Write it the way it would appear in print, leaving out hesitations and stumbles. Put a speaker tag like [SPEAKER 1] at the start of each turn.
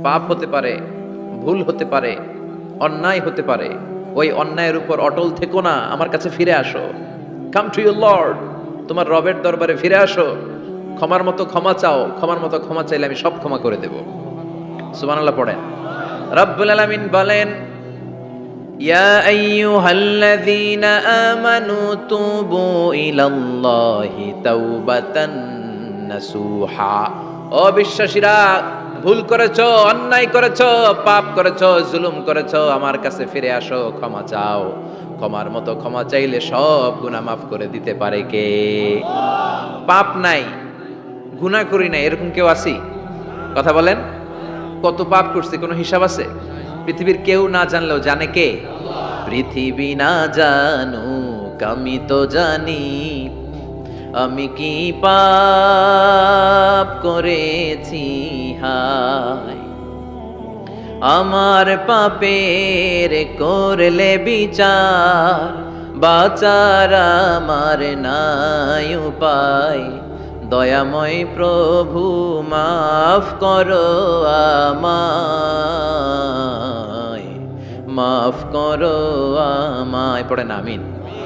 [SPEAKER 1] পাপ হতে পারে, ভুল হতে পারে, অন্যায় হতে পারে। ওই অন্যায়ের উপর অটল থেকো না, আমার কাছে ফিরে আসো। কাম টু ইউর লর্ড, তোমার রবের দরবারে ফিরে আসো। ক্ষমার মতো ক্ষমা চাও, ক্ষমার মতো ক্ষমা চাইলে আমি সব ক্ষমা করে দেব। সুবহানাল্লাহ পড়েন। রব্বুল আলামিন বলেন, ইয়া আইয়ুহাল্লাযীনা আমানু তুবু ইলাল্লাহি তাওবাতান নাসুহা। ও বিশ্বাসীরা, ভুল করেছো, অন্যায় করেছো, পাপ করেছো, জুলুম করেছো, আমার কাছে ফিরে আসো, ক্ষমা চাও। ক্ষমার মতো ক্ষমা চাইলে সব গুনাহ মাফ করে দিতে পারে কে? পাপ নাই, গুনাহ করি নাই, এরকম কেউ আছি? কথা বলেন। কত পাপ করছি কোনো হিসাব আছে? পৃথিবীর কেউ না জানলেও জানে কে? পৃথিবী না জানুক আমি তো জানি, আমি কি পাপ করেছি হায়। আমার পাপের করলে বিচার, বাঁচার আমার নাই উপায়। দয়াময় প্রভু মাফ করো আমায়, মাফ করো আমায়। পড়েন আমিন।